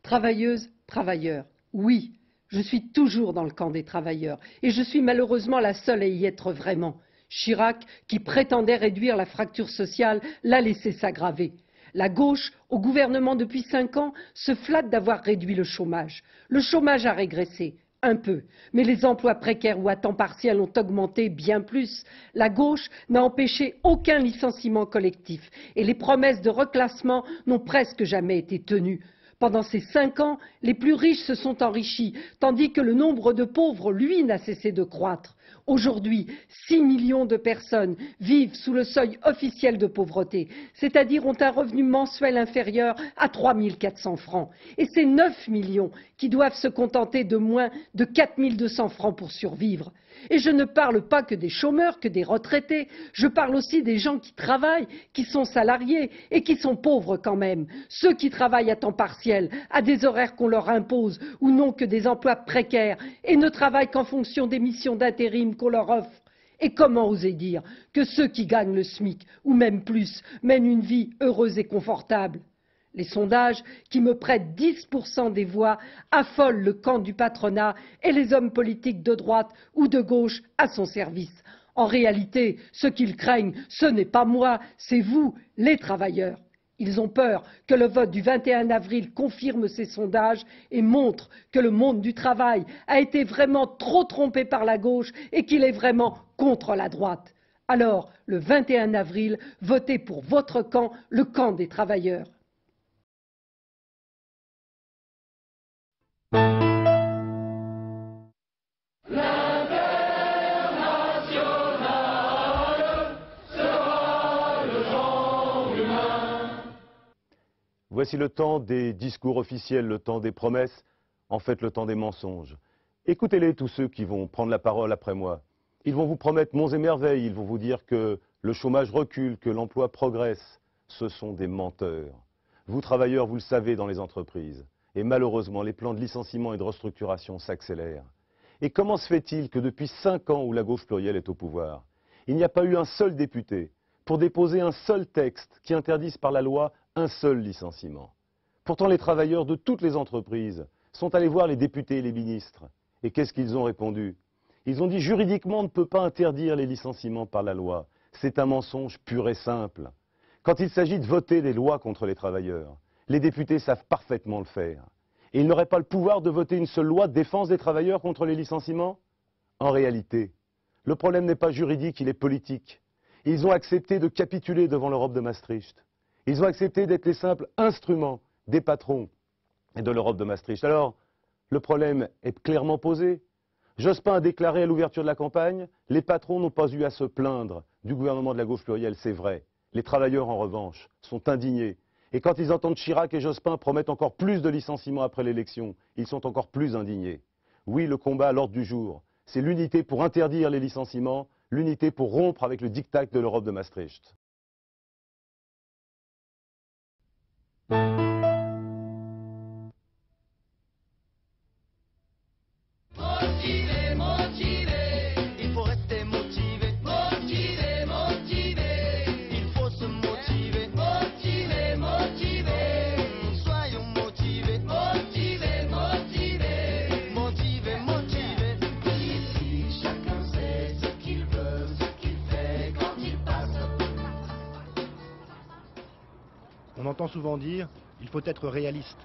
Travailleuses, travailleurs, oui, je suis toujours dans le camp des travailleurs et je suis malheureusement la seule à y être vraiment. Chirac, qui prétendait réduire la fracture sociale, l'a laissé s'aggraver. La gauche, au gouvernement depuis 5 ans, se flatte d'avoir réduit le chômage. Le chômage a régressé, un peu, mais les emplois précaires ou à temps partiel ont augmenté bien plus. La gauche n'a empêché aucun licenciement collectif et les promesses de reclassement n'ont presque jamais été tenues. Pendant ces 5 ans, les plus riches se sont enrichis, tandis que le nombre de pauvres, lui, n'a cessé de croître. Aujourd'hui, 6 millions de personnes vivent sous le seuil officiel de pauvreté, c'est-à-dire ont un revenu mensuel inférieur à 3 400 francs. Et c'est 9 millions qui doivent se contenter de moins de 4 200 francs pour survivre. Et je ne parle pas que des chômeurs, que des retraités, je parle aussi des gens qui travaillent, qui sont salariés et qui sont pauvres quand même. Ceux qui travaillent à temps partiel, à des horaires qu'on leur impose ou n'ont que des emplois précaires et ne travaillent qu'en fonction des missions d'intérim qu'on leur offre. Et comment oser dire que ceux qui gagnent le SMIC, ou même plus, mènent une vie heureuse et confortable? Les sondages, qui me prêtent 10% des voix, affolent le camp du patronat et les hommes politiques de droite ou de gauche à son service. En réalité, ce qu'ils craignent, ce n'est pas moi, c'est vous, les travailleurs. Ils ont peur que le vote du 21 avril confirme ces sondages et montre que le monde du travail a été vraiment trop trompé par la gauche et qu'il est vraiment contre la droite. Alors, le 21 avril, votez pour votre camp, le camp des travailleurs. Voici le temps des discours officiels, le temps des promesses, en fait le temps des mensonges. Écoutez-les tous ceux qui vont prendre la parole après moi. Ils vont vous promettre monts et merveilles, ils vont vous dire que le chômage recule, que l'emploi progresse. Ce sont des menteurs. Vous travailleurs, vous le savez dans les entreprises. Et malheureusement, les plans de licenciement et de restructuration s'accélèrent. Et comment se fait-il que depuis 5 ans où la gauche plurielle est au pouvoir, il n'y a pas eu un seul député pour déposer un seul texte qui interdise par la loi un seul licenciement? Pourtant, les travailleurs de toutes les entreprises sont allés voir les députés et les ministres. Et qu'est-ce qu'ils ont répondu? Ils ont dit juridiquement on ne peut pas interdire les licenciements par la loi. C'est un mensonge pur et simple. Quand il s'agit de voter des lois contre les travailleurs, les députés savent parfaitement le faire. Et ils n'auraient pas le pouvoir de voter une seule loi de défense des travailleurs contre les licenciements? En réalité, le problème n'est pas juridique, il est politique. Ils ont accepté de capituler devant l'Europe de Maastricht. Ils ont accepté d'être les simples instruments des patrons et de l'Europe de Maastricht. Alors, le problème est clairement posé. Jospin a déclaré à l'ouverture de la campagne, les patrons n'ont pas eu à se plaindre du gouvernement de la gauche plurielle, c'est vrai. Les travailleurs, en revanche, sont indignés. Et quand ils entendent Chirac et Jospin promettre encore plus de licenciements après l'élection, ils sont encore plus indignés. Oui, le combat à l'ordre du jour, c'est l'unité pour interdire les licenciements, l'unité pour rompre avec le diktat de l'Europe de Maastricht. On entend souvent dire il faut être réaliste.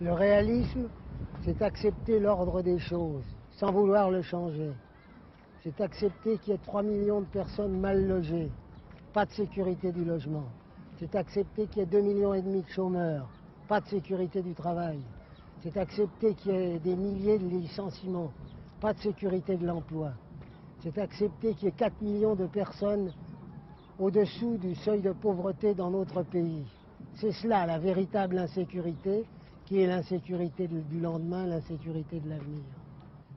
Le réalisme, c'est accepter l'ordre des choses, sans vouloir le changer. C'est accepter qu'il y ait 3 millions de personnes mal logées, pas de sécurité du logement. C'est accepter qu'il y ait 2,5 millions de chômeurs, pas de sécurité du travail. C'est accepter qu'il y ait des milliers de licenciements, pas de sécurité de l'emploi. C'est accepter qu'il y ait 4 millions de personnes au-dessous du seuil de pauvreté dans notre pays. C'est cela la véritable insécurité, qui est l'insécurité du lendemain, l'insécurité de l'avenir.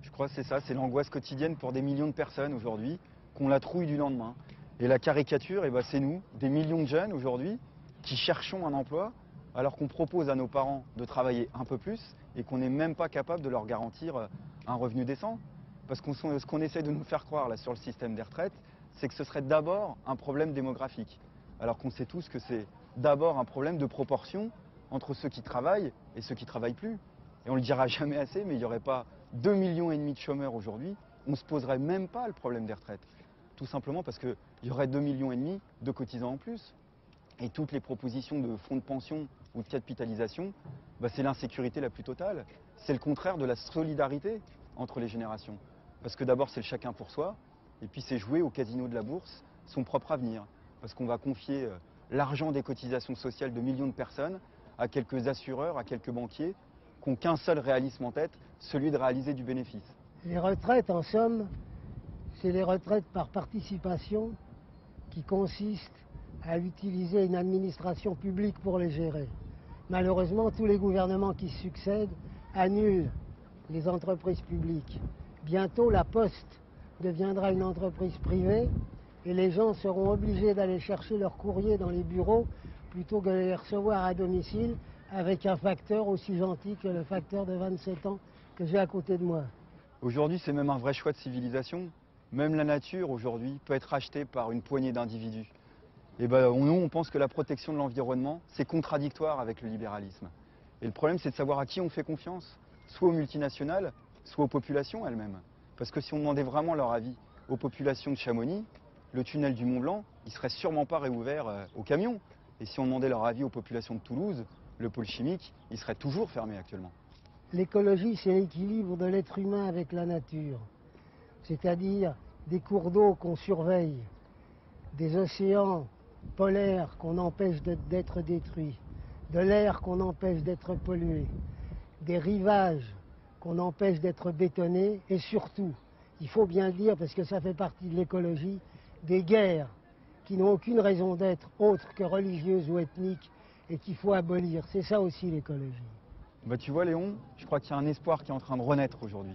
Je crois que c'est ça, c'est l'angoisse quotidienne pour des millions de personnes aujourd'hui, qu'on la trouille du lendemain. Et la caricature, c'est nous, des millions de jeunes aujourd'hui, qui cherchons un emploi, alors qu'on propose à nos parents de travailler un peu plus et qu'on n'est même pas capable de leur garantir un revenu décent. Parce que ce qu'on essaie de nous faire croire là, sur le système des retraites, c'est que ce serait d'abord un problème démographique. Alors qu'on sait tous que c'est d'abord un problème de proportion entre ceux qui travaillent et ceux qui ne travaillent plus. Et on ne le dira jamais assez, mais il n'y aurait pas 2,5 millions de chômeurs aujourd'hui, on ne se poserait même pas le problème des retraites. Tout simplement parce qu'il y aurait 2,5 millions de cotisants en plus. Et toutes les propositions de fonds de pension ou de capitalisation, c'est l'insécurité la plus totale. C'est le contraire de la solidarité entre les générations. Parce que d'abord, c'est le chacun pour soi, et puis c'est jouer au casino de la bourse son propre avenir. Parce qu'on va confier l'argent des cotisations sociales de millions de personnes à quelques assureurs, à quelques banquiers, qui n'ont qu'un seul réalisme en tête, celui de réaliser du bénéfice. Les retraites, en somme, c'est les retraites par participation qui consistent à utiliser une administration publique pour les gérer. Malheureusement, tous les gouvernements qui succèdent annulent les entreprises publiques. Bientôt, la Poste deviendra une entreprise privée et les gens seront obligés d'aller chercher leur courrier dans les bureaux plutôt que de les recevoir à domicile avec un facteur aussi gentil que le facteur de 27 ans que j'ai à côté de moi. Aujourd'hui, c'est même un vrai choix de civilisation. Même la nature, aujourd'hui, peut être achetée par une poignée d'individus. Et nous, on pense que la protection de l'environnement, c'est contradictoire avec le libéralisme. Et le problème, c'est de savoir à qui on fait confiance, soit aux multinationales, soit aux populations elles-mêmes. Parce que si on demandait vraiment leur avis aux populations de Chamonix, le tunnel du Mont Blanc, il ne serait sûrement pas réouvert aux camions. Et si on demandait leur avis aux populations de Toulouse, le pôle chimique, il serait toujours fermé actuellement. L'écologie, c'est l'équilibre de l'être humain avec la nature. C'est-à-dire des cours d'eau qu'on surveille, des océans polaires qu'on empêche d'être détruits, de l'air qu'on empêche d'être pollué, des rivages qu'on empêche d'être bétonnés, et surtout, il faut bien le dire parce que ça fait partie de l'écologie, des guerres qui n'ont aucune raison d'être autre que religieuse ou ethnique et qu'il faut abolir. C'est ça aussi l'écologie. Tu vois Léon, je crois qu'il y a un espoir qui est en train de renaître aujourd'hui.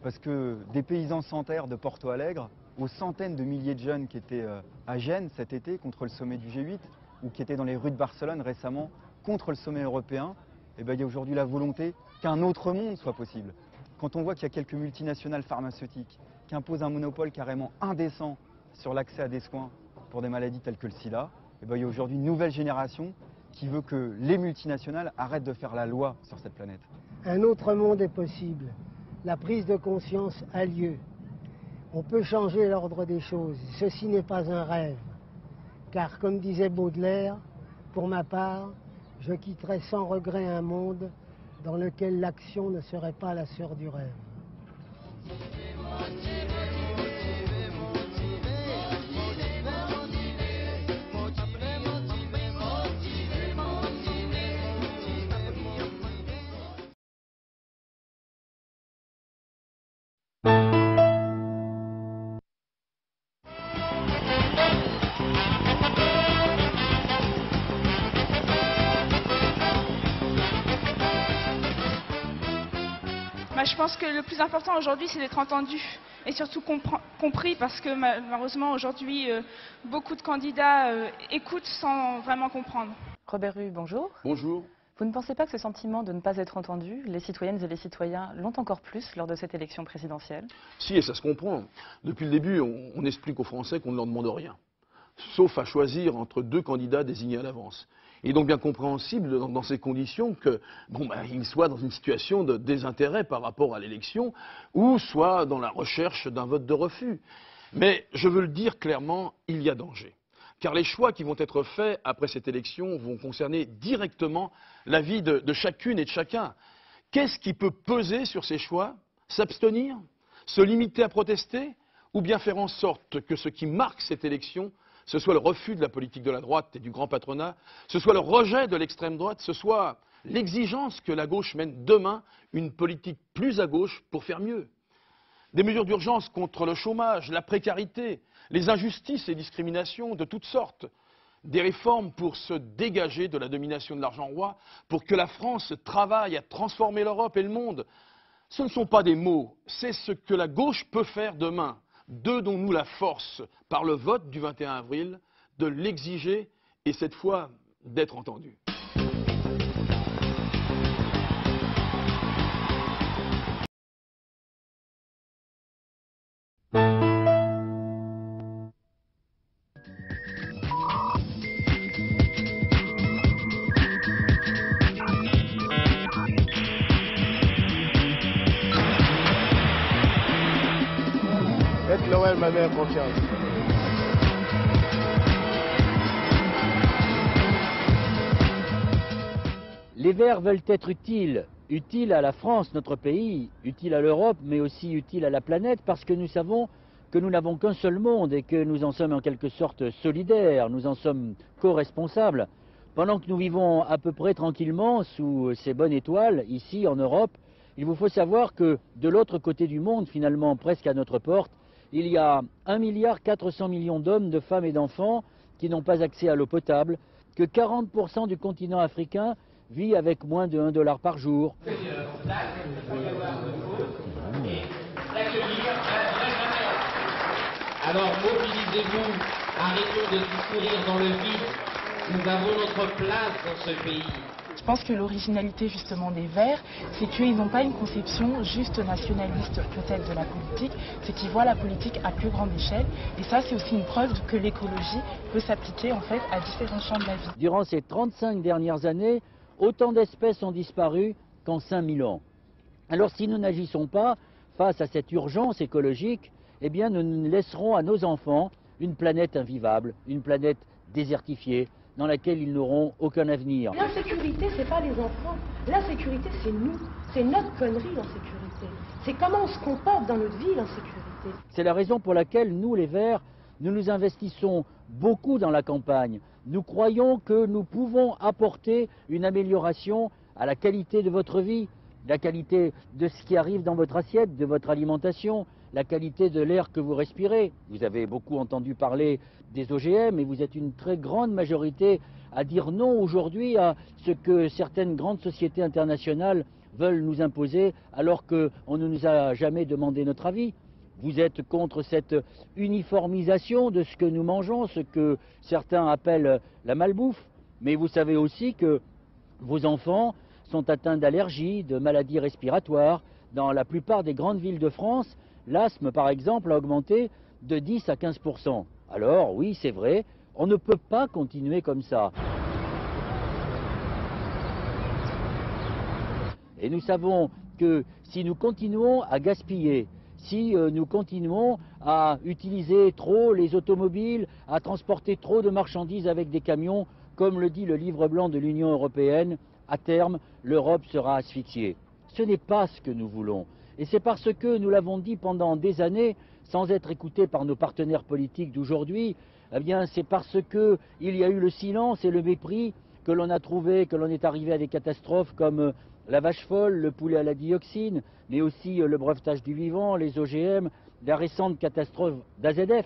Parce que des paysans sans terre de Porto Alegre, aux centaines de milliers de jeunes qui étaient à Gênes cet été contre le sommet du G8, ou qui étaient dans les rues de Barcelone récemment contre le sommet européen, il y a aujourd'hui la volonté qu'un autre monde soit possible. Quand on voit qu'il y a quelques multinationales pharmaceutiques qui imposent un monopole carrément indécent sur l'accès à des soins pour des maladies telles que le sida, il y a aujourd'hui une nouvelle génération qui veut que les multinationales arrêtent de faire la loi sur cette planète. Un autre monde est possible. La prise de conscience a lieu. On peut changer l'ordre des choses. Ceci n'est pas un rêve. Car comme disait Baudelaire, pour ma part, je quitterai sans regret un monde dans lequel l'action ne serait pas la sœur du rêve. Je pense que le plus important aujourd'hui, c'est d'être entendu et surtout compris parce que malheureusement aujourd'hui, beaucoup de candidats écoutent sans vraiment comprendre. Robert Rue, bonjour. Bonjour. Vous ne pensez pas que ce sentiment de ne pas être entendu, les citoyennes et les citoyens l'ont encore plus lors de cette élection présidentielle? Si, et ça se comprend. Depuis le début, on explique aux Français qu'on ne leur demande rien, sauf à choisir entre deux candidats désignés à l'avance. Il est donc bien compréhensible dans ces conditions qu'ils soient dans une situation de désintérêt par rapport à l'élection ou soit dans la recherche d'un vote de refus. Mais je veux le dire clairement, il y a danger. Car les choix qui vont être faits après cette élection vont concerner directement la vie de chacune et de chacun. Qu'est-ce qui peut peser sur ces choix? S'abstenir? Se limiter à protester? Ou bien faire en sorte que ce qui marque cette élection, ce soit le refus de la politique de la droite et du grand patronat, ce soit le rejet de l'extrême droite, ce soit l'exigence que la gauche mène demain une politique plus à gauche pour faire mieux. Des mesures d'urgence contre le chômage, la précarité, les injustices et discriminations de toutes sortes. Des réformes pour se dégager de la domination de l'argent roi, pour que la France travaille à transformer l'Europe et le monde. Ce ne sont pas des mots, c'est ce que la gauche peut faire demain. Donnons-nous la force, par le vote du 21 avril, de l'exiger et cette fois d'être entendu. moi, elle m'a mis en confiance. Les Verts veulent être utiles à la France, notre pays, utiles à l'Europe, mais aussi utiles à la planète, parce que nous savons que nous n'avons qu'un seul monde et que nous en sommes en quelque sorte solidaires, nous en sommes co-responsables. Pendant que nous vivons à peu près tranquillement sous ces bonnes étoiles, ici en Europe, il vous faut savoir que de l'autre côté du monde, finalement presque à notre porte, il y a 1,4 milliard d'hommes, de femmes et d'enfants qui n'ont pas accès à l'eau potable, que 40% du continent africain vit avec moins de 1 $ par jour. Alors mobilisez-vous, arrêtons de tout courir dans le vide. Nous avons notre place dans ce pays. Je pense que l'originalité justement des Verts, c'est qu'ils n'ont pas une conception juste nationaliste peut-être de la politique, c'est qu'ils voient la politique à plus grande échelle. Et ça, c'est aussi une preuve que l'écologie peut s'appliquer en fait à différents champs de la vie. Durant ces 35 dernières années, autant d'espèces ont disparu qu'en 5000 ans. Alors si nous n'agissons pas face à cette urgence écologique, eh bien nous laisserons à nos enfants une planète invivable, une planète désertifiée, dans laquelle ils n'auront aucun avenir. L'insécurité, c'est pas les enfants. L'insécurité, c'est nous. C'est notre connerie, l'insécurité. C'est comment on se comporte dans notre vie, l'insécurité. C'est la raison pour laquelle nous, les Verts, nous nous investissons beaucoup dans la campagne. Nous croyons que nous pouvons apporter une amélioration à la qualité de votre vie, la qualité de ce qui arrive dans votre assiette, de votre alimentation, la qualité de l'air que vous respirez. Vous avez beaucoup entendu parler des OGM et vous êtes une très grande majorité à dire non aujourd'hui à ce que certaines grandes sociétés internationales veulent nous imposer alors qu'on ne nous a jamais demandé notre avis. Vous êtes contre cette uniformisation de ce que nous mangeons, ce que certains appellent la malbouffe, mais vous savez aussi que vos enfants sont atteints d'allergies, de maladies respiratoires. Dans la plupart des grandes villes de France, l'asthme, par exemple, a augmenté de 10 à 15%. Alors, oui, c'est vrai, on ne peut pas continuer comme ça. Et nous savons que si nous continuons à gaspiller, si nous continuons à utiliser trop les automobiles, à transporter trop de marchandises avec des camions, comme le dit le livre blanc de l'Union européenne, à terme, l'Europe sera asphyxiée. Ce n'est pas ce que nous voulons. Et c'est parce que nous l'avons dit pendant des années, sans être écoutés par nos partenaires politiques d'aujourd'hui, eh bien c'est parce qu'il y a eu le silence et le mépris que l'on a trouvé, que l'on est arrivé à des catastrophes comme la vache folle, le poulet à la dioxine, mais aussi le brevetage du vivant, les OGM, la récente catastrophe d'AZF.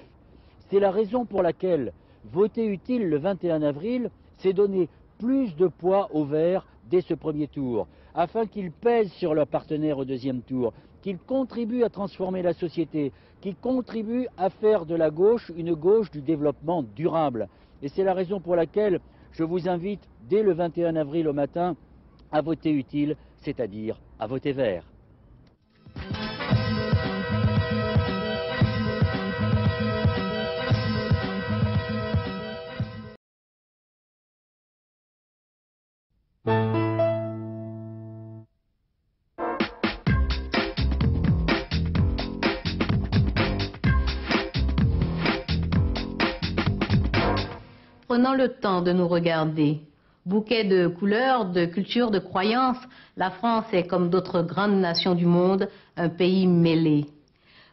C'est la raison pour laquelle voter utile le 21 avril, c'est donner plus de poids aux Verts dès ce premier tour, afin qu'ils pèsent sur leurs partenaires au deuxième tour, qu'ils contribuent à transformer la société, qu'ils contribuent à faire de la gauche une gauche du développement durable. Et c'est la raison pour laquelle je vous invite dès le 21 avril au matin à voter utile, c'est-à-dire à voter vert. Prenons le temps de nous regarder. Bouquet de couleurs, de cultures, de croyances, la France est, comme d'autres grandes nations du monde, un pays mêlé.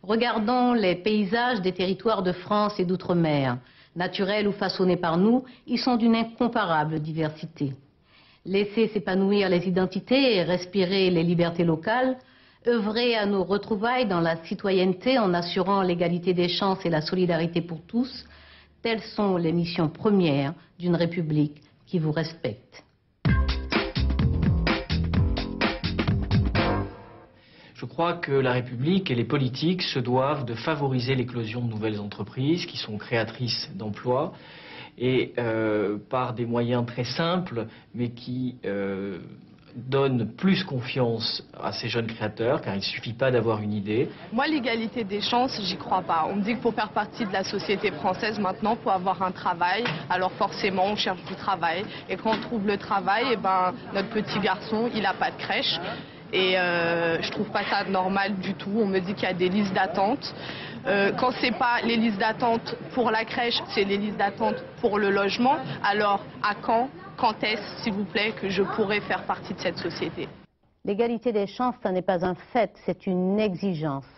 Regardons les paysages des territoires de France et d'outre-mer. Naturels ou façonnés par nous, ils sont d'une incomparable diversité. Laisser s'épanouir les identités et respirer les libertés locales, œuvrer à nos retrouvailles dans la citoyenneté en assurant l'égalité des chances et la solidarité pour tous, telles sont les missions premières d'une République qui vous respecte. Je crois que la République et les politiques se doivent de favoriser l'éclosion de nouvelles entreprises qui sont créatrices d'emplois et par des moyens très simples mais qui donne plus confiance à ces jeunes créateurs, car il ne suffit pas d'avoir une idée. Moi, l'égalité des chances, j'y crois pas. On me dit que pour faire partie de la société française maintenant, pour avoir un travail, alors forcément on cherche du travail. Et quand on trouve le travail, eh ben, notre petit garçon, il n'a pas de crèche. Et je trouve pas ça normal du tout. On me dit qu'il y a des listes d'attente. Quand c'est pas les listes d'attente pour la crèche, c'est les listes d'attente pour le logement. Alors à quand est-ce, s'il vous plaît, que je pourrai faire partie de cette société? L'égalité des chances, ce n'est pas un fait, c'est une exigence.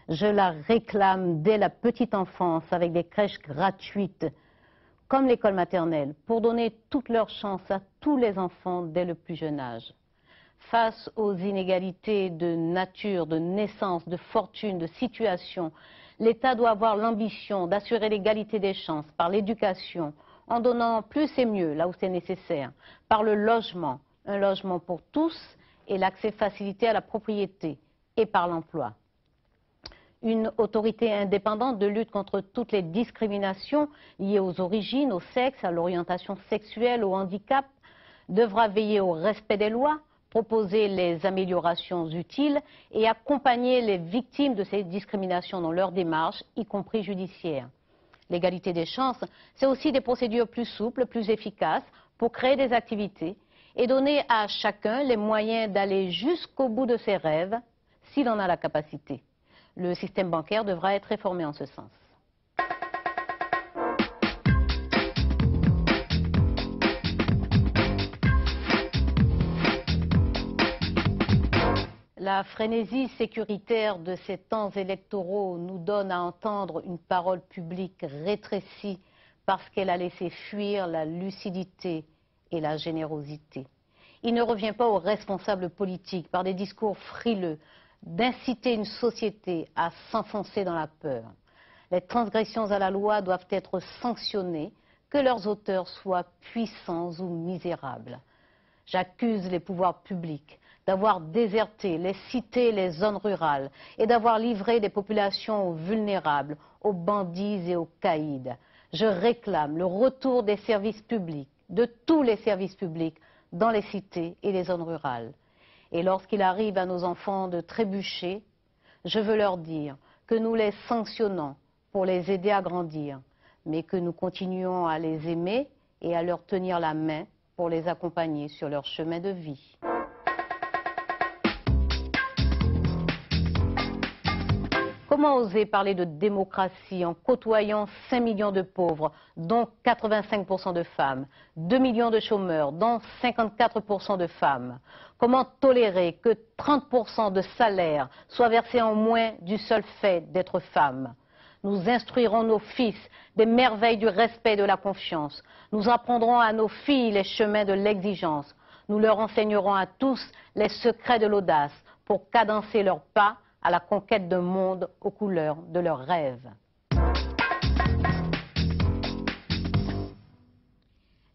Je la réclame dès la petite enfance avec des crèches gratuites, comme l'école maternelle, pour donner toutes leurs chances à tous les enfants dès le plus jeune âge. Face aux inégalités de nature, de naissance, de fortune, de situation, l'État doit avoir l'ambition d'assurer l'égalité des chances par l'éducation, en donnant plus et mieux là où c'est nécessaire, par le logement, un logement pour tous et l'accès facilité à la propriété, et par l'emploi. Une autorité indépendante de lutte contre toutes les discriminations liées aux origines, au sexe, à l'orientation sexuelle, au handicap, devra veiller au respect des lois, proposer les améliorations utiles et accompagner les victimes de ces discriminations dans leur démarche, y compris judiciaire. L'égalité des chances, c'est aussi des procédures plus souples, plus efficaces pour créer des activités et donner à chacun les moyens d'aller jusqu'au bout de ses rêves, s'il en a la capacité. Le système bancaire devra être réformé en ce sens. La frénésie sécuritaire de ces temps électoraux nous donne à entendre une parole publique rétrécie parce qu'elle a laissé fuir la lucidité et la générosité. Il ne revient pas aux responsables politiques, par des discours frileux, d'inciter une société à s'enfoncer dans la peur. Les transgressions à la loi doivent être sanctionnées, que leurs auteurs soient puissants ou misérables. J'accuse les pouvoirs publics d'avoir déserté les cités, les zones rurales et d'avoir livré des populations aux vulnérables, aux bandits et aux caïds. Je réclame le retour des services publics, de tous les services publics, dans les cités et les zones rurales. Et lorsqu'il arrive à nos enfants de trébucher, je veux leur dire que nous les sanctionnons pour les aider à grandir, mais que nous continuons à les aimer et à leur tenir la main pour les accompagner sur leur chemin de vie. Comment oser parler de démocratie en côtoyant 5 millions de pauvres, dont 85% de femmes, 2 millions de chômeurs, dont 54% de femmes? Comment tolérer que 30% de salaire soit versé en moins du seul fait d'être femme? Nous instruirons nos fils des merveilles du respect et de la confiance. Nous apprendrons à nos filles les chemins de l'exigence. Nous leur enseignerons à tous les secrets de l'audace pour cadencer leurs pas à la conquête d'un monde aux couleurs de leurs rêves.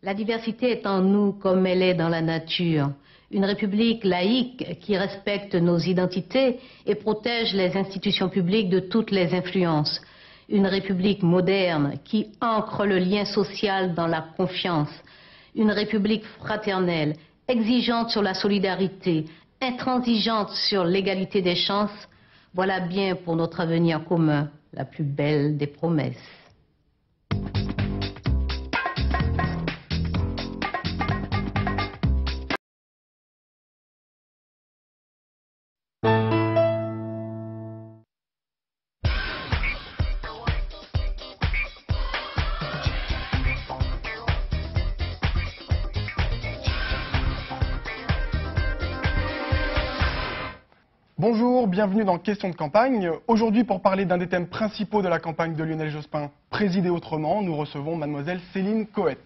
La diversité est en nous comme elle est dans la nature. Une république laïque qui respecte nos identités et protège les institutions publiques de toutes les influences. Une république moderne qui ancre le lien social dans la confiance. Une république fraternelle, exigeante sur la solidarité, intransigeante sur l'égalité des chances. Voilà bien pour notre avenir commun la plus belle des promesses. Bonjour, bienvenue dans Question de campagne. Aujourd'hui, pour parler d'un des thèmes principaux de la campagne de Lionel Jospin, Présider autrement, nous recevons mademoiselle Céline Coët.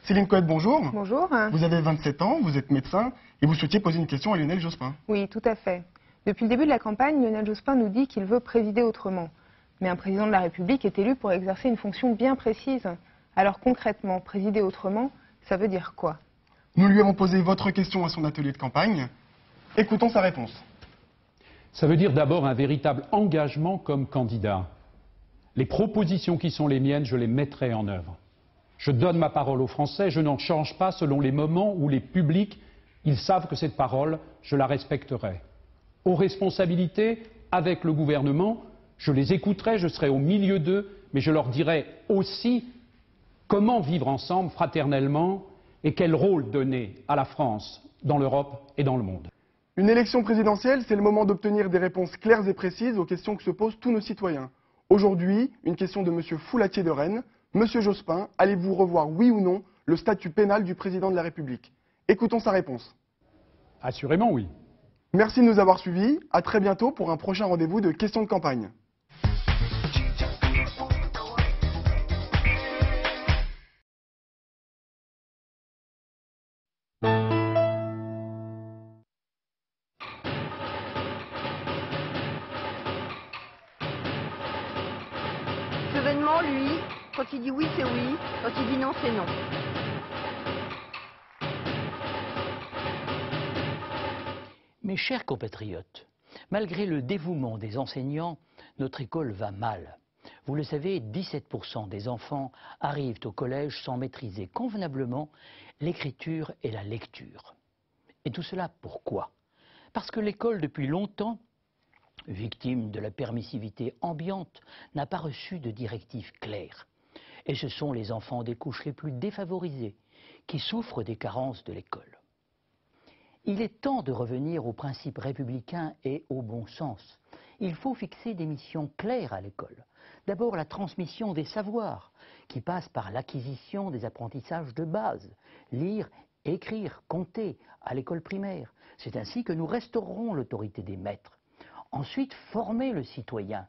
Céline Coët, bonjour. Bonjour. Vous avez 27 ans, vous êtes médecin et vous souhaitiez poser une question à Lionel Jospin. Oui, tout à fait. Depuis le début de la campagne, Lionel Jospin nous dit qu'il veut présider autrement. Mais un président de la République est élu pour exercer une fonction bien précise. Alors concrètement, présider autrement, ça veut dire quoi? Nous lui avons posé votre question à son atelier de campagne. Écoutons sa réponse. Ça veut dire d'abord un véritable engagement comme candidat. Les propositions qui sont les miennes, je les mettrai en œuvre. Je donne ma parole aux Français, je n'en change pas selon les moments où les publics, ils savent que cette parole, je la respecterai. Aux responsabilités, avec le gouvernement, je les écouterai, je serai au milieu d'eux, mais je leur dirai aussi comment vivre ensemble fraternellement et quel rôle donner à la France dans l'Europe et dans le monde. Une élection présidentielle, c'est le moment d'obtenir des réponses claires et précises aux questions que se posent tous nos citoyens. Aujourd'hui, une question de M. Foulatier de Rennes. Monsieur Jospin, allez-vous revoir, oui ou non, le statut pénal du président de la République? Écoutons sa réponse. Assurément, oui. Merci de nous avoir suivis. À très bientôt pour un prochain rendez-vous de questions de campagne. Ce événement, lui, quand il dit oui, c'est oui, quand il dit non, c'est non. Mes chers compatriotes, malgré le dévouement des enseignants, notre école va mal. Vous le savez, 17% des enfants arrivent au collège sans maîtriser convenablement l'écriture et la lecture. Et tout cela pourquoi? Parce que l'école, depuis longtemps, victime de la permissivité ambiante, n'a pas reçu de directives claires. Et ce sont les enfants des couches les plus défavorisées qui souffrent des carences de l'école. Il est temps de revenir aux principes républicains et au bon sens. Il faut fixer des missions claires à l'école. D'abord la transmission des savoirs, qui passe par l'acquisition des apprentissages de base, lire, écrire, compter à l'école primaire. C'est ainsi que nous restaurerons l'autorité des maîtres. Ensuite, former le citoyen.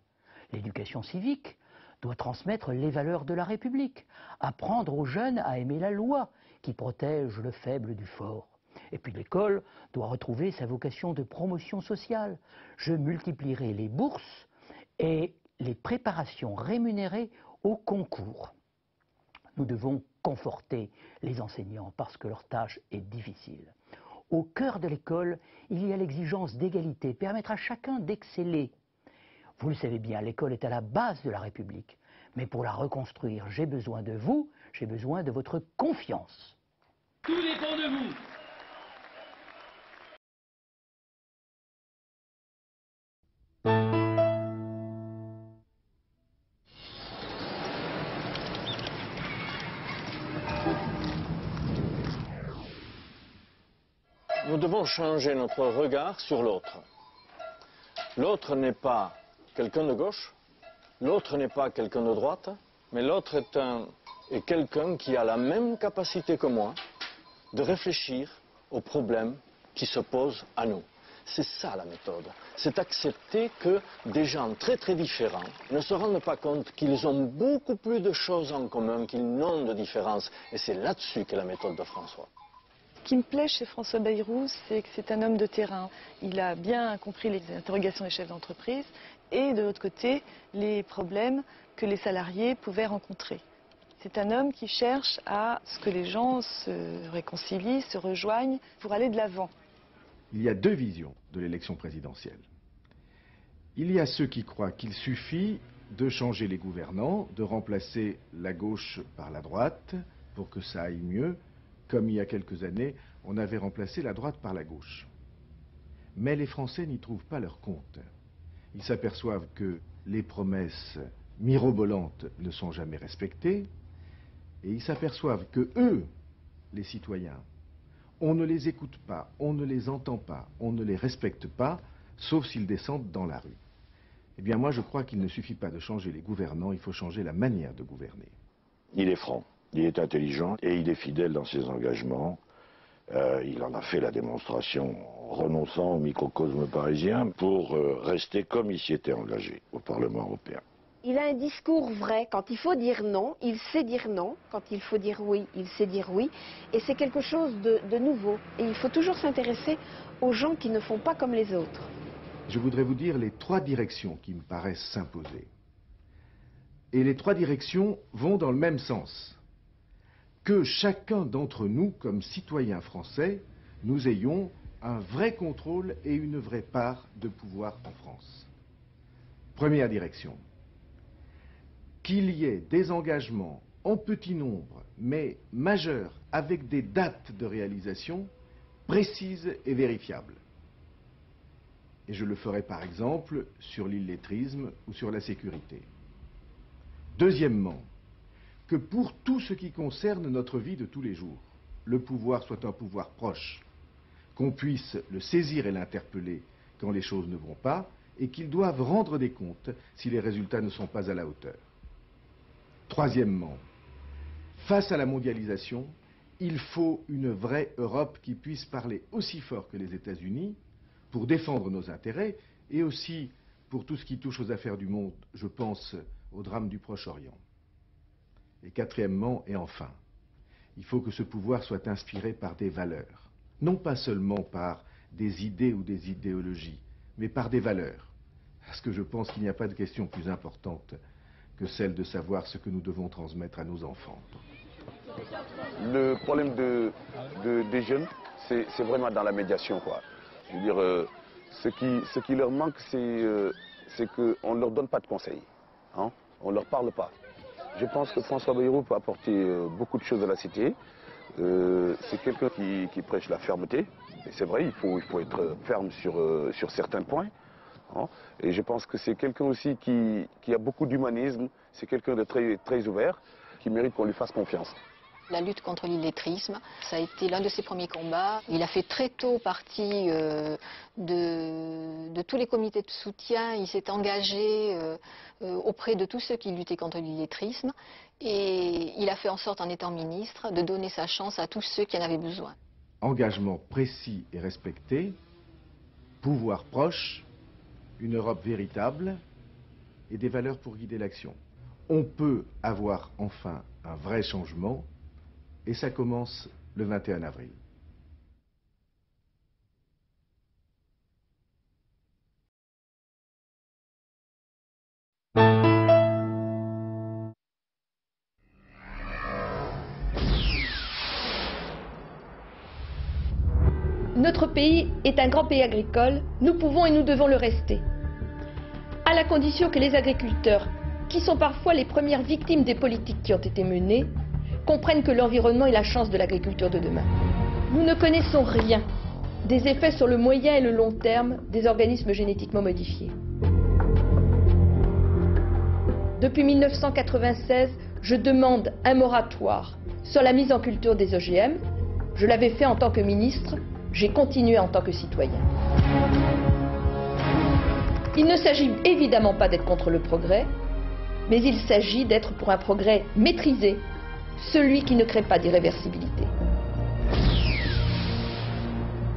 L'éducation civique doit transmettre les valeurs de la République, apprendre aux jeunes à aimer la loi qui protège le faible du fort. Et puis l'école doit retrouver sa vocation de promotion sociale. Je multiplierai les bourses et les préparations rémunérées au concours. Nous devons conforter les enseignants parce que leur tâche est difficile. Au cœur de l'école, il y a l'exigence d'égalité, permettre à chacun d'exceller. Vous le savez bien, l'école est à la base de la République. Mais pour la reconstruire, j'ai besoin de vous, j'ai besoin de votre confiance. Tout dépend de vous. Nous devons changer notre regard sur l'autre. L'autre n'est pas quelqu'un de gauche, l'autre n'est pas quelqu'un de droite, mais l'autre est quelqu'un qui a la même capacité que moi de réfléchir aux problèmes qui se posent à nous. C'est ça la méthode. C'est accepter que des gens très très différents ne se rendent pas compte qu'ils ont beaucoup plus de choses en commun qu'ils n'ont de différences. Et c'est là-dessus qu'est la méthode de François. Ce qui me plaît chez François Bayrou, c'est que c'est un homme de terrain. Il a bien compris les interrogations des chefs d'entreprise et de l'autre côté, les problèmes que les salariés pouvaient rencontrer. C'est un homme qui cherche à ce que les gens se réconcilient, se rejoignent pour aller de l'avant. Il y a deux visions de l'élection présidentielle. Il y a ceux qui croient qu'il suffit de changer les gouvernants, de remplacer la gauche par la droite pour que ça aille mieux, comme il y a quelques années, on avait remplacé la droite par la gauche. Mais les Français n'y trouvent pas leur compte. Ils s'aperçoivent que les promesses mirobolantes ne sont jamais respectées, et ils s'aperçoivent que eux, les citoyens, on ne les écoute pas, on ne les entend pas, on ne les respecte pas, sauf s'ils descendent dans la rue. Eh bien moi je crois qu'il ne suffit pas de changer les gouvernants, il faut changer la manière de gouverner. Il est franc, il est intelligent et il est fidèle dans ses engagements. Il en a fait la démonstration en renonçant au microcosme parisien pour rester comme il s'y était engagé au Parlement européen. Il a un discours vrai. Quand il faut dire non, il sait dire non. Quand il faut dire oui, il sait dire oui. Et c'est quelque chose de nouveau. Et il faut toujours s'intéresser aux gens qui ne font pas comme les autres. Je voudrais vous dire les trois directions qui me paraissent s'imposer. Et les trois directions vont dans le même sens. Que chacun d'entre nous, comme citoyens français, nous ayons un vrai contrôle et une vraie part de pouvoir en France. Première direction. Qu'il y ait des engagements en petit nombre, mais majeurs, avec des dates de réalisation précises et vérifiables. Et je le ferai par exemple sur l'illettrisme ou sur la sécurité. Deuxièmement, que pour tout ce qui concerne notre vie de tous les jours, le pouvoir soit un pouvoir proche, qu'on puisse le saisir et l'interpeller quand les choses ne vont pas, et qu'ils doivent rendre des comptes si les résultats ne sont pas à la hauteur. Troisièmement, face à la mondialisation, il faut une vraie Europe qui puisse parler aussi fort que les États-Unis pour défendre nos intérêts et aussi pour tout ce qui touche aux affaires du monde, je pense au drame du Proche-Orient. Et quatrièmement et enfin, il faut que ce pouvoir soit inspiré par des valeurs, non pas seulement par des idées ou des idéologies, mais par des valeurs. Parce que je pense qu'il n'y a pas de question plus importante que celle de savoir ce que nous devons transmettre à nos enfants. Le problème des jeunes, c'est vraiment dans la médiation, quoi. Je veux dire, ce qui leur manque, c'est qu'on ne leur donne pas de conseils. Hein? On ne leur parle pas. Je pense que François Bayrou peut apporter beaucoup de choses à la cité. C'est quelqu'un qui prêche la fermeté. Et c'est vrai, il faut être ferme sur certains points. Hein? Et je pense que c'est quelqu'un aussi qui a beaucoup d'humanisme. C'est quelqu'un de très ouvert, qui mérite qu'on lui fasse confiance. La lutte contre l'illettrisme, ça a été l'un de ses premiers combats. Il a fait très tôt partie de tous les comités de soutien. Il s'est engagé auprès de tous ceux qui luttaient contre l'illettrisme. Et il a fait en sorte, en étant ministre, de donner sa chance à tous ceux qui en avaient besoin. Engagement précis et respecté, pouvoir proche, une Europe véritable et des valeurs pour guider l'action. On peut avoir enfin un vrai changement. Et ça commence le 21 avril. Notre pays est un grand pays agricole, nous pouvons et nous devons le rester. À la condition que les agriculteurs, qui sont parfois les premières victimes des politiques qui ont été menées, comprennent que l'environnement est la chance de l'agriculture de demain. Nous ne connaissons rien des effets sur le moyen et le long terme des organismes génétiquement modifiés. Depuis 1996, je demande un moratoire sur la mise en culture des OGM. Je l'avais fait en tant que ministre, j'ai continué en tant que citoyen. Il ne s'agit évidemment pas d'être contre le progrès, mais il s'agit d'être pour un progrès maîtrisé, celui qui ne crée pas d'irréversibilité.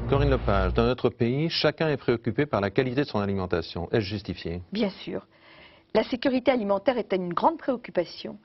Corinne Lepage, dans notre pays, chacun est préoccupé par la qualité de son alimentation. Est-ce justifié? Bien sûr. La sécurité alimentaire est une grande préoccupation.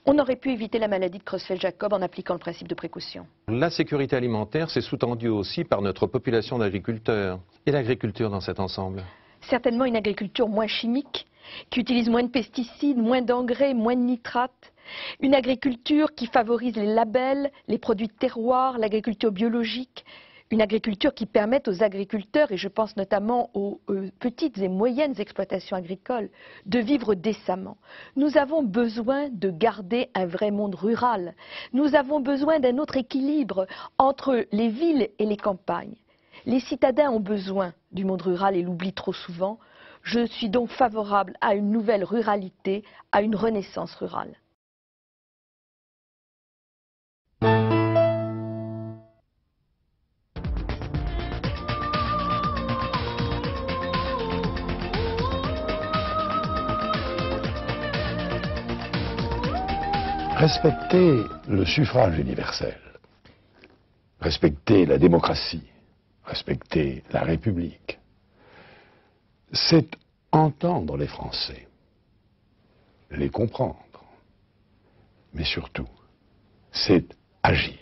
On aurait pu éviter la maladie de Creutzfeldt-Jakob en appliquant le principe de précaution. La sécurité alimentaire, c'est sous-tendu aussi par notre population d'agriculteurs. Et l'agriculture dans cet ensemble? Certainement une agriculture moins chimique, qui utilise moins de pesticides, moins d'engrais, moins de nitrates. Une agriculture qui favorise les labels, les produits de terroir, l'agriculture biologique. Une agriculture qui permette aux agriculteurs, et je pense notamment aux petites et moyennes exploitations agricoles, de vivre décemment. Nous avons besoin de garder un vrai monde rural. Nous avons besoin d'un autre équilibre entre les villes et les campagnes. Les citadins ont besoin du monde rural et l'oublient trop souvent. Je suis donc favorable à une nouvelle ruralité, à une renaissance rurale. Respecter le suffrage universel, respecter la démocratie, respecter la République, c'est entendre les Français, les comprendre, mais surtout, c'est agir.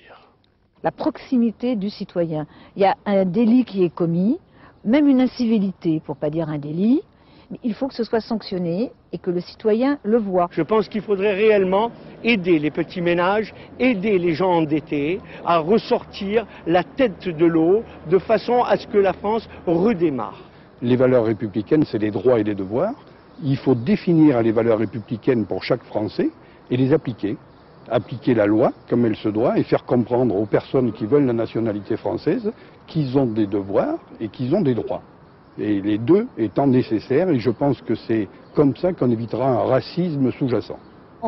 La proximité du citoyen. Il y a un délit qui est commis, même une incivilité, pour ne pas dire un délit, mais il faut que ce soit sanctionné et que le citoyen le voit. Je pense qu'il faudrait réellement aider les petits ménages, aider les gens endettés à ressortir la tête de l'eau de façon à ce que la France redémarre. Les valeurs républicaines, c'est les droits et les devoirs. Il faut définir les valeurs républicaines pour chaque Français et les appliquer. Appliquer la loi comme elle se doit et faire comprendre aux personnes qui veulent la nationalité française qu'ils ont des devoirs et qu'ils ont des droits. Et les deux étant nécessaires, et je pense que c'est comme ça qu'on évitera un racisme sous-jacent.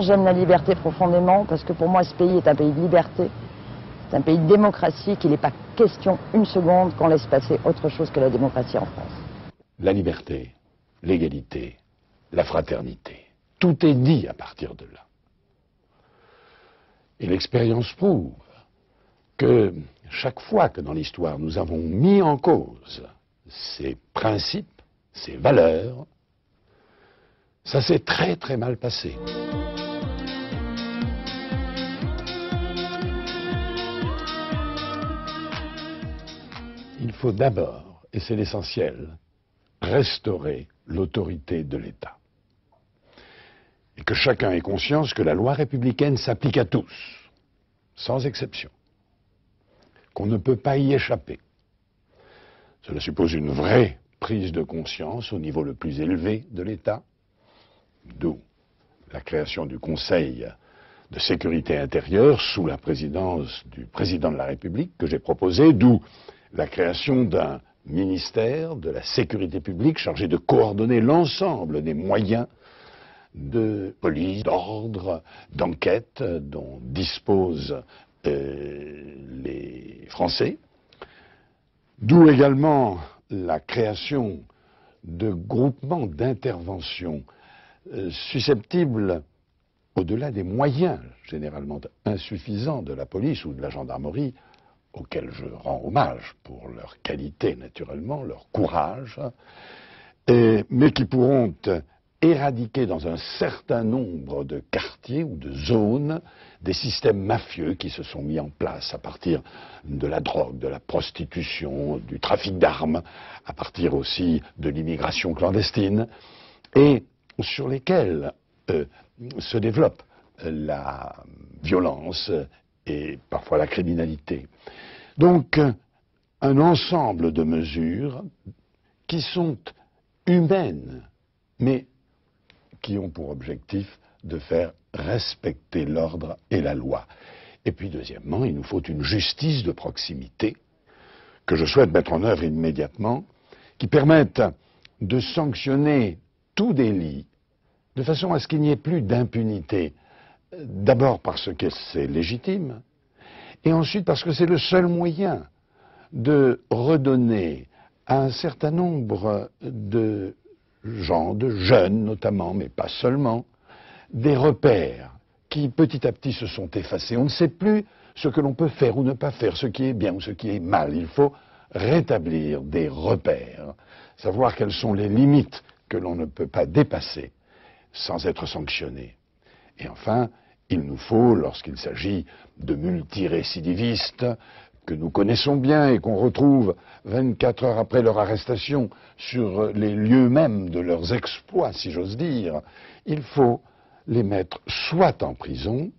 J'aime la liberté profondément parce que pour moi ce pays est un pays de liberté, c'est un pays de démocratie, qu'il n'est pas question une seconde qu'on laisse passer autre chose que la démocratie en France. La liberté, l'égalité, la fraternité. Tout est dit à partir de là. Et l'expérience prouve que chaque fois que dans l'histoire nous avons mis en cause ces principes, ces valeurs, ça s'est très très mal passé. Il faut d'abord, et c'est l'essentiel, restaurer l'autorité de l'État. Et que chacun ait conscience que la loi républicaine s'applique à tous, sans exception. Qu'on ne peut pas y échapper. Cela suppose une vraie prise de conscience au niveau le plus élevé de l'État, d'où la création du Conseil de sécurité intérieure sous la présidence du président de la République que j'ai proposé, d'où la création d'un ministère de la sécurité publique chargé de coordonner l'ensemble des moyens de police, d'ordre, d'enquête dont disposent les Français. D'où également la création de groupements d'intervention susceptibles, au-delà des moyens généralement insuffisants de la police ou de la gendarmerie, auxquels je rends hommage pour leur qualité naturellement, leur courage, mais qui pourront éradiquer dans un certain nombre de quartiers ou de zones des systèmes mafieux qui se sont mis en place à partir de la drogue, de la prostitution, du trafic d'armes, à partir aussi de l'immigration clandestine, et sur lesquels se développe la violence et parfois la criminalité. Donc, un ensemble de mesures qui sont humaines, mais qui ont pour objectif de faire respecter l'ordre et la loi. Et puis, deuxièmement, il nous faut une justice de proximité que je souhaite mettre en œuvre immédiatement, qui permette de sanctionner tout délit de façon à ce qu'il n'y ait plus d'impunité. D'abord parce que c'est légitime, et ensuite parce que c'est le seul moyen de redonner à un certain nombre de gens, de jeunes notamment, mais pas seulement, des repères qui petit à petit se sont effacés. On ne sait plus ce que l'on peut faire ou ne pas faire, ce qui est bien ou ce qui est mal. Il faut rétablir des repères, savoir quelles sont les limites que l'on ne peut pas dépasser sans être sanctionné. Et enfin, il nous faut, lorsqu'il s'agit de multirécidivistes que nous connaissons bien et qu'on retrouve 24 heures après leur arrestation sur les lieux mêmes de leurs exploits, si j'ose dire, il faut les mettre soit en prison,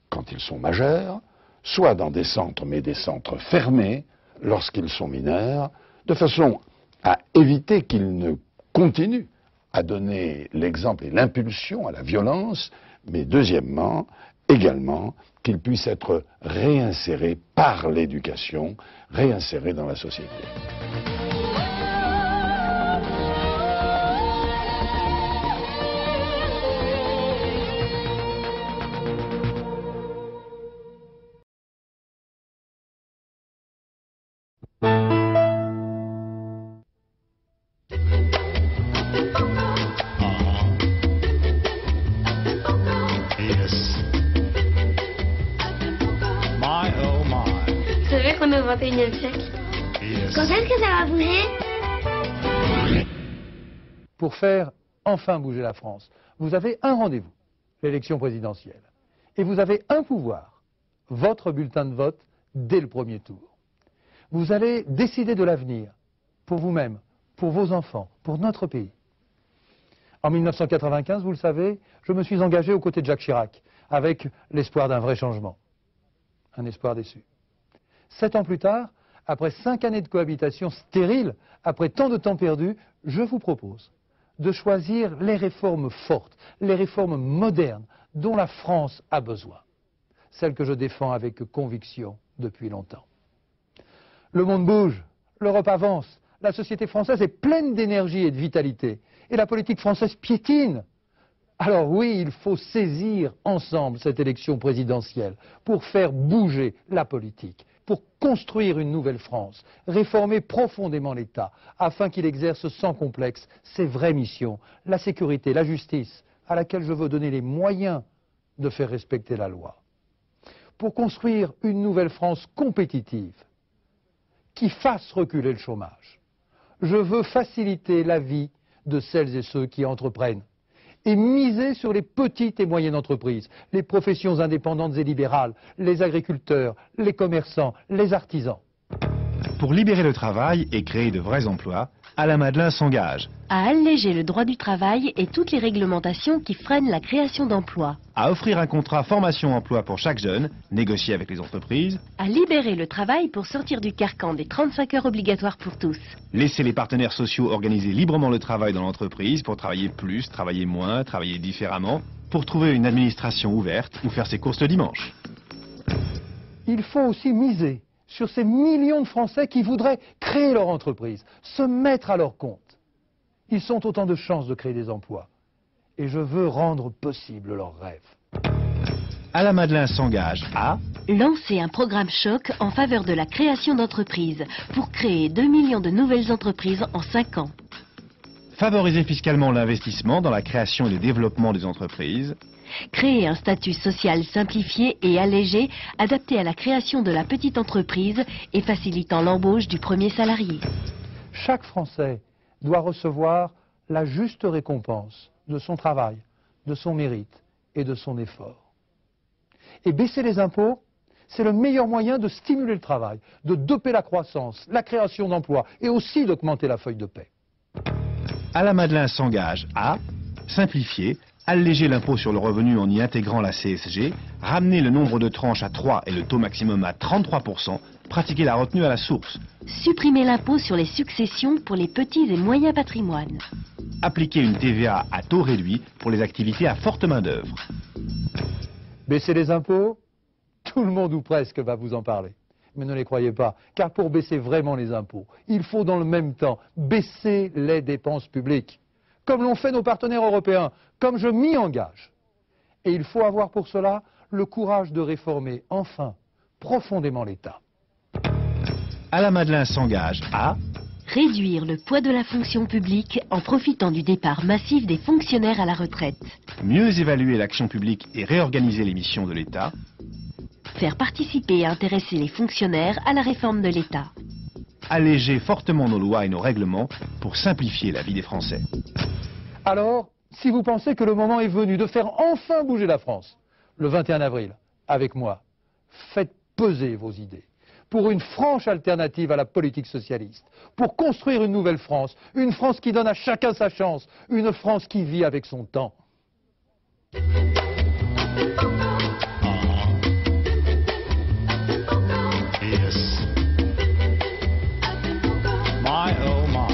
quand ils sont majeurs, soit dans des centres, mais des centres fermés, lorsqu'ils sont mineurs, de façon à éviter qu'ils ne continuent à donner l'exemple et l'impulsion à la violence, mais deuxièmement, également, qu'ils puissent être réinsérés par l'éducation, réinsérés dans la société. Au 21e siècle. Quand est-ce que ça va bouger? Pour faire enfin bouger la France, vous avez un rendez-vous, l'élection présidentielle. Et vous avez un pouvoir, votre bulletin de vote, dès le premier tour. Vous allez décider de l'avenir, pour vous-même, pour vos enfants, pour notre pays. En 1995, vous le savez, je me suis engagé aux côtés de Jacques Chirac, avec l'espoir d'un vrai changement. Un espoir déçu. 7 ans plus tard, après 5 années de cohabitation stérile, après tant de temps perdu, je vous propose de choisir les réformes fortes, les réformes modernes dont la France a besoin. Celles que je défends avec conviction depuis longtemps. Le monde bouge, l'Europe avance, la société française est pleine d'énergie et de vitalité, et la politique française piétine. Alors oui, il faut saisir ensemble cette élection présidentielle pour faire bouger la politique pour construire une nouvelle France, réformer profondément l'État, afin qu'il exerce sans complexe ses vraies missions, la sécurité, la justice, à laquelle je veux donner les moyens de faire respecter la loi. Pour construire une nouvelle France compétitive, qui fasse reculer le chômage. Je veux faciliter la vie de celles et ceux qui entreprennent et miser sur les petites et moyennes entreprises, les professions indépendantes et libérales, les agriculteurs, les commerçants, les artisans. Pour libérer le travail et créer de vrais emplois, Alain Madelin s'engage à alléger le droit du travail et toutes les réglementations qui freinent la création d'emplois, à offrir un contrat formation-emploi pour chaque jeune, négocié avec les entreprises, à libérer le travail pour sortir du carcan des 35 heures obligatoires pour tous, laisser les partenaires sociaux organiser librement le travail dans l'entreprise pour travailler plus, travailler moins, travailler différemment, pour trouver une administration ouverte ou faire ses courses le dimanche. Il faut aussi miser sur ces millions de Français qui voudraient créer leur entreprise, se mettre à leur compte. Ils sont autant de chances de créer des emplois. Et je veux rendre possible leurs rêves. Alain Madelin s'engage à lancer un programme choc en faveur de la création d'entreprises pour créer 2 millions de nouvelles entreprises en 5 ans. Favoriser fiscalement l'investissement dans la création et le développement des entreprises. Créer un statut social simplifié et allégé, adapté à la création de la petite entreprise et facilitant l'embauche du premier salarié. Chaque Français doit recevoir la juste récompense de son travail, de son mérite et de son effort. Et baisser les impôts, c'est le meilleur moyen de stimuler le travail, de doper la croissance, la création d'emplois et aussi d'augmenter la feuille de paie. Alain Madelin s'engage à simplifier, alléger l'impôt sur le revenu en y intégrant la CSG, ramener le nombre de tranches à 3 et le taux maximum à 33%, pratiquer la retenue à la source. Supprimer l'impôt sur les successions pour les petits et moyens patrimoines. Appliquer une TVA à taux réduit pour les activités à forte main-d'œuvre. Baisser les impôts, tout le monde ou presque va vous en parler. Mais ne les croyez pas, car pour baisser vraiment les impôts, il faut dans le même temps baisser les dépenses publiques, comme l'ont fait nos partenaires européens, comme je m'y engage. Et il faut avoir pour cela le courage de réformer enfin profondément l'État. Alain Madelin s'engage à réduire le poids de la fonction publique en profitant du départ massif des fonctionnaires à la retraite. Mieux évaluer l'action publique et réorganiser les missions de l'État. Faire participer et intéresser les fonctionnaires à la réforme de l'État. Alléger fortement nos lois et nos règlements pour simplifier la vie des Français. Alors, si vous pensez que le moment est venu de faire enfin bouger la France, le 21 avril, avec moi, faites peser vos idées pour une franche alternative à la politique socialiste, pour construire une nouvelle France, une France qui donne à chacun sa chance, une France qui vit avec son temps. Yes. My oh my.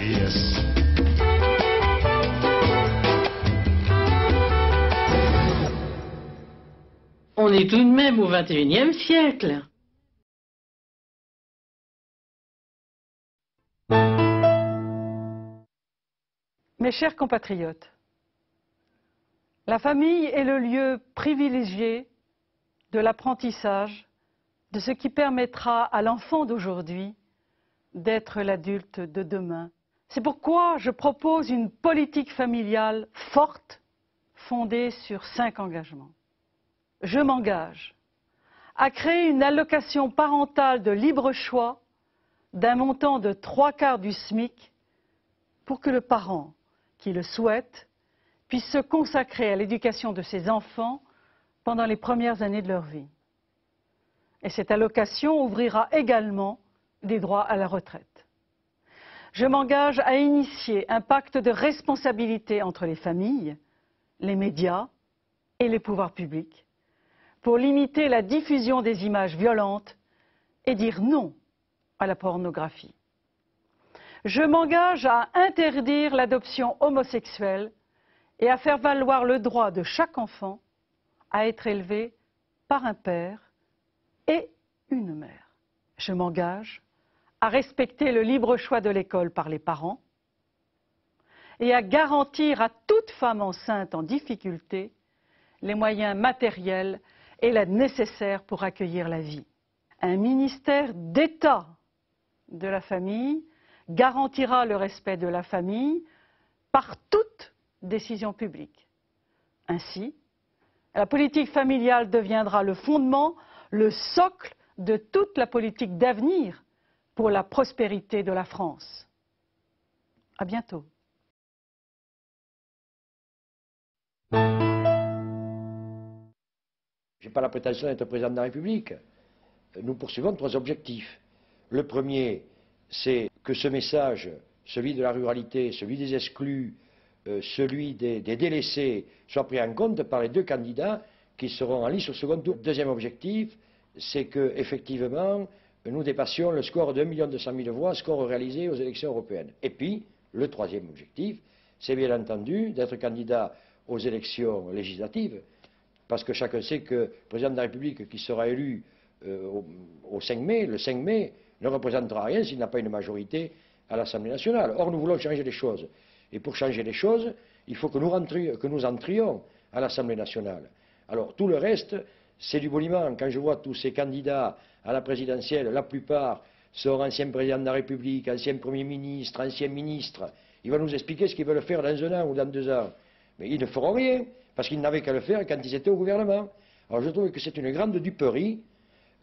Yes. On est tout de même au XXIe siècle. Mes chers compatriotes, la famille est le lieu privilégié de l'apprentissage de ce qui permettra à l'enfant d'aujourd'hui d'être l'adulte de demain. C'est pourquoi je propose une politique familiale forte, fondée sur 5 engagements. Je m'engage à créer une allocation parentale de libre choix d'un montant de 3/4 du SMIC pour que le parent qui le souhaite puisse se consacrer à l'éducation de ses enfants pendant les premières années de leur vie. Et cette allocation ouvrira également des droits à la retraite. Je m'engage à initier un pacte de responsabilité entre les familles, les médias et les pouvoirs publics pour limiter la diffusion des images violentes et dire non à la pornographie. Je m'engage à interdire l'adoption homosexuelle et à faire valoir le droit de chaque enfant à être élevé par un père et une mère. Je m'engage à respecter le libre choix de l'école par les parents et à garantir à toute femme enceinte en difficulté les moyens matériels et l'aide nécessaire pour accueillir la vie. Un ministère d'État de la famille garantira le respect de la famille par toute décision publique. Ainsi, la politique familiale deviendra le fondement, le socle de toute la politique d'avenir pour la prospérité de la France. À bientôt. Je n'ai pas la prétention d'être président de la République. Nous poursuivons 3 objectifs. Le premier, c'est que ce message, celui de la ruralité, celui des exclus, celui des délaissés, soit pris en compte par les 2 candidats qui seront en lice au second tour. Deuxième objectif, c'est qu'effectivement, nous dépassions le score de 1 200 000 voix, score réalisé aux élections européennes. Et puis, le troisième objectif, c'est bien entendu d'être candidat aux élections législatives, parce que chacun sait que le président de la République qui sera élu le 5 mai, ne représentera rien s'il n'a pas une majorité à l'Assemblée nationale. Or, nous voulons changer les choses. Et pour changer les choses, il faut que nous entrions à l'Assemblée nationale. Alors, tout le reste, c'est du boniment. Quand je vois tous ces candidats à la présidentielle, la plupart sont anciens présidents de la République, anciens premiers ministres, anciens ministres. Ils vont nous expliquer ce qu'ils veulent faire dans 1 an ou dans 2 ans. Mais ils ne feront rien, parce qu'ils n'avaient qu'à le faire quand ils étaient au gouvernement. Alors, je trouve que c'est une grande duperie.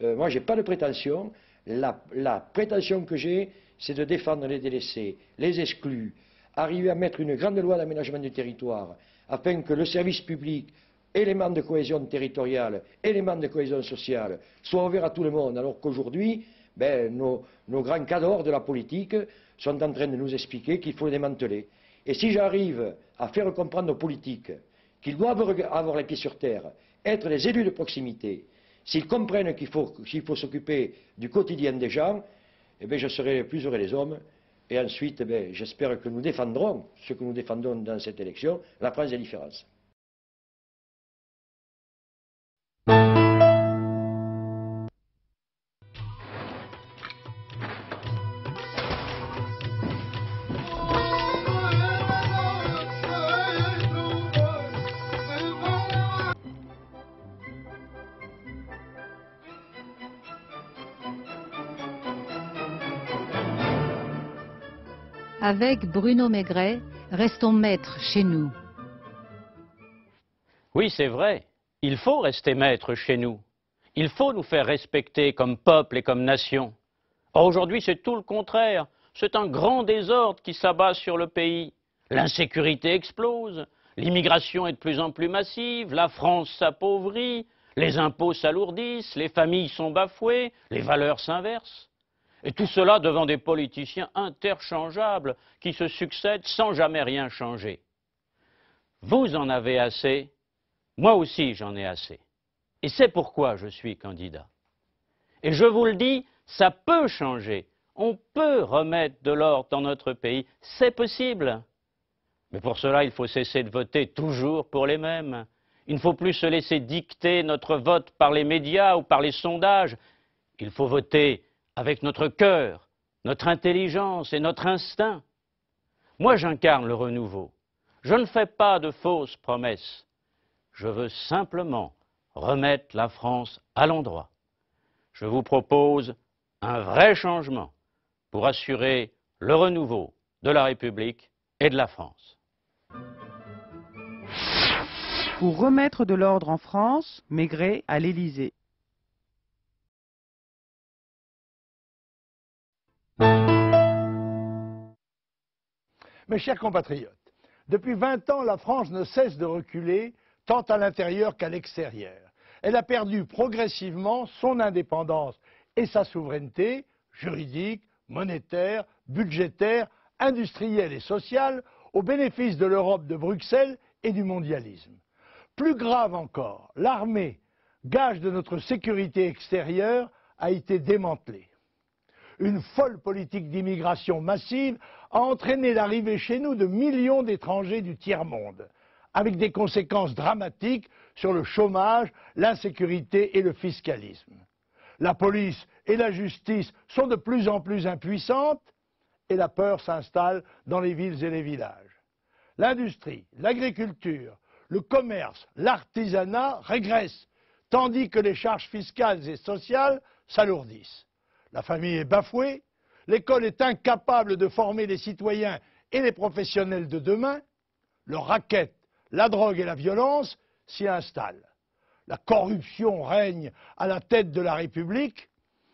Moi, je n'ai pas de prétention. La prétention que j'ai, c'est de défendre les délaissés, les exclus, arriver à mettre une grande loi d'aménagement du territoire, afin que le service public, élément de cohésion territoriale, élément de cohésion sociale, soit ouvert à tout le monde, alors qu'aujourd'hui, nos grands cadors de la politique sont en train de nous expliquer qu'il faut le démanteler. Et si j'arrive à faire comprendre aux politiques qu'ils doivent avoir les pieds sur terre, être des élus de proximité, s'ils comprennent qu'il faut s'occuper du quotidien des gens, eh bien, je serai le plus heureux des hommes. Et ensuite, j'espère que nous défendrons ce que nous défendons dans cette élection, la France des différences. Avec Bruno Maigret, restons maîtres chez nous. Oui, c'est vrai. Il faut rester maître chez nous. Il faut nous faire respecter comme peuple et comme nation. Or, aujourd'hui, c'est tout le contraire. C'est un grand désordre qui s'abat sur le pays. L'insécurité explose, l'immigration est de plus en plus massive, la France s'appauvrit, les impôts s'alourdissent, les familles sont bafouées, les valeurs s'inversent. Et tout cela devant des politiciens interchangeables qui se succèdent sans jamais rien changer. Vous en avez assez, moi aussi j'en ai assez. Et c'est pourquoi je suis candidat. Et je vous le dis, ça peut changer. On peut remettre de l'ordre dans notre pays, c'est possible. Mais pour cela, il faut cesser de voter toujours pour les mêmes. Il ne faut plus se laisser dicter notre vote par les médias ou par les sondages. Il faut voter avec notre cœur, notre intelligence et notre instinct. Moi, j'incarne le renouveau. Je ne fais pas de fausses promesses. Je veux simplement remettre la France à l'endroit. Je vous propose un vrai changement pour assurer le renouveau de la République et de la France. Pour remettre de l'ordre en France, Maigret à l'Élysée. Mes chers compatriotes, depuis 20 ans, la France ne cesse de reculer, tant à l'intérieur qu'à l'extérieur. Elle a perdu progressivement son indépendance et sa souveraineté juridique, monétaire, budgétaire, industrielle et sociale au bénéfice de l'Europe de Bruxelles et du mondialisme. Plus grave encore, l'armée, gage de notre sécurité extérieure, a été démantelée. Une folle politique d'immigration massive a entraîné l'arrivée chez nous de millions d'étrangers du tiers-monde, avec des conséquences dramatiques sur le chômage, l'insécurité et le fiscalisme. La police et la justice sont de plus en plus impuissantes et la peur s'installe dans les villes et les villages. L'industrie, l'agriculture, le commerce, l'artisanat régressent. tandis que les charges fiscales et sociales s'alourdissent. La famille est bafouée, l'école est incapable de former les citoyens et les professionnels de demain, le racket, la drogue et la violence s'y installent. La corruption règne à la tête de la République,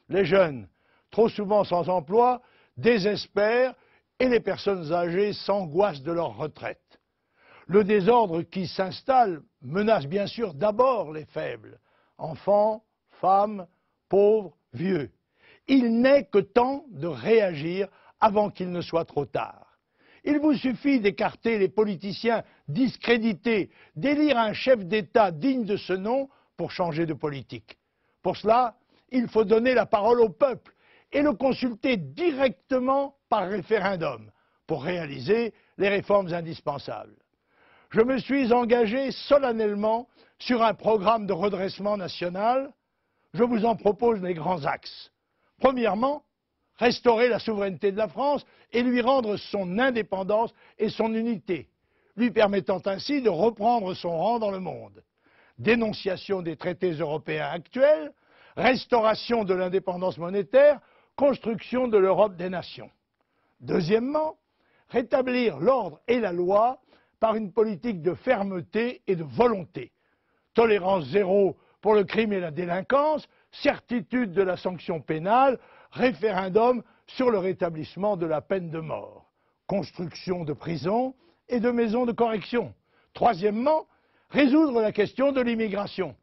les jeunes, trop souvent sans emploi, désespèrent et les personnes âgées s'angoissent de leur retraite. Le désordre qui s'installe menace bien sûr d'abord les faibles, enfants, femmes, pauvres, vieux. Il n'est que temps de réagir avant qu'il ne soit trop tard. Il vous suffit d'écarter les politiciens discrédités, d'élire un chef d'État digne de ce nom pour changer de politique. Pour cela, il faut donner la parole au peuple et le consulter directement par référendum pour réaliser les réformes indispensables. Je me suis engagé solennellement sur un programme de redressement national. Je vous en propose les grands axes. Premièrement, restaurer la souveraineté de la France et lui rendre son indépendance et son unité, lui permettant ainsi de reprendre son rang dans le monde. Dénonciation des traités européens actuels, restauration de l'indépendance monétaire, construction de l'Europe des nations. Deuxièmement, rétablir l'ordre et la loi par une politique de fermeté et de volonté. Tolérance zéro pour le crime et la délinquance, certitude de la sanction pénale, référendum sur le rétablissement de la peine de mort, construction de prisons et de maisons de correction. Troisièmement, résoudre la question de l'immigration,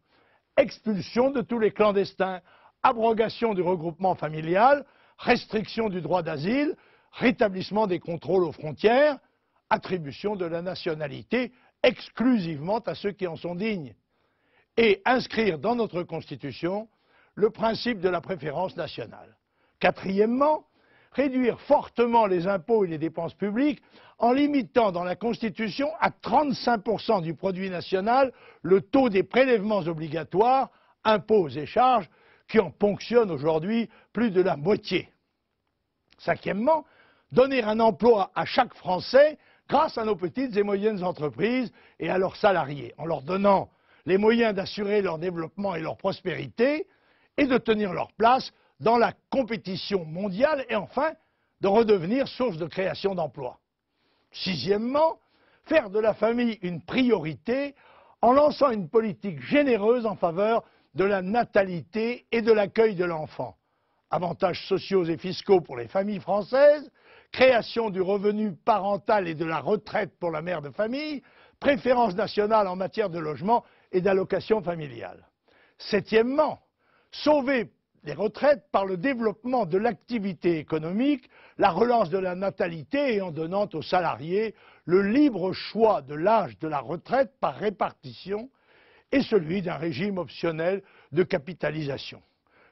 expulsion de tous les clandestins, abrogation du regroupement familial, restriction du droit d'asile, rétablissement des contrôles aux frontières, attribution de la nationalité exclusivement à ceux qui en sont dignes, et inscrire dans notre Constitution le principe de la préférence nationale. Quatrièmement, réduire fortement les impôts et les dépenses publiques en limitant dans la Constitution à 35% du produit national le taux des prélèvements obligatoires, impôts et charges, qui en ponctionnent aujourd'hui plus de la moitié. Cinquièmement, donner un emploi à chaque Français grâce à nos petites et moyennes entreprises et à leurs salariés, en leur donnant les moyens d'assurer leur développement et leur prospérité et de tenir leur place dans la compétition mondiale et enfin de redevenir source de création d'emplois. Sixièmement, faire de la famille une priorité en lançant une politique généreuse en faveur de la natalité et de l'accueil de l'enfant. Avantages sociaux et fiscaux pour les familles françaises, création du revenu parental et de la retraite pour la mère de famille, préférence nationale en matière de logement et d'allocation familiale. Septièmement, sauver les retraites par le développement de l'activité économique, la relance de la natalité et en donnant aux salariés le libre choix de l'âge de la retraite par répartition et celui d'un régime optionnel de capitalisation.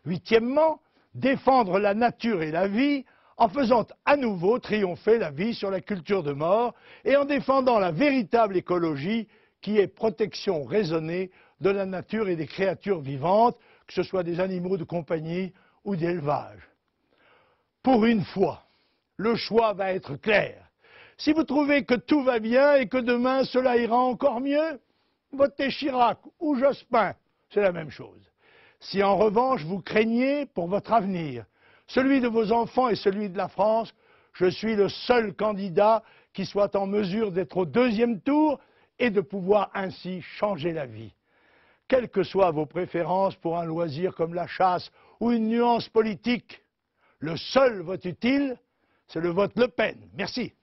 Huitièmement, défendre la nature et la vie en faisant à nouveau triompher la vie sur la culture de mort et en défendant la véritable écologie qui est protection raisonnée de la nature et des créatures vivantes, que ce soit des animaux de compagnie ou d'élevage. Pour une fois, le choix va être clair. Si vous trouvez que tout va bien et que demain cela ira encore mieux, votez Chirac ou Jospin, c'est la même chose. Si en revanche vous craignez pour votre avenir, celui de vos enfants et celui de la France, je suis le seul candidat qui soit en mesure d'être au deuxième tour et de pouvoir ainsi changer la vie. Quelles que soient vos préférences pour un loisir comme la chasse ou une nuance politique, le seul vote utile, c'est le vote Le Pen. Merci.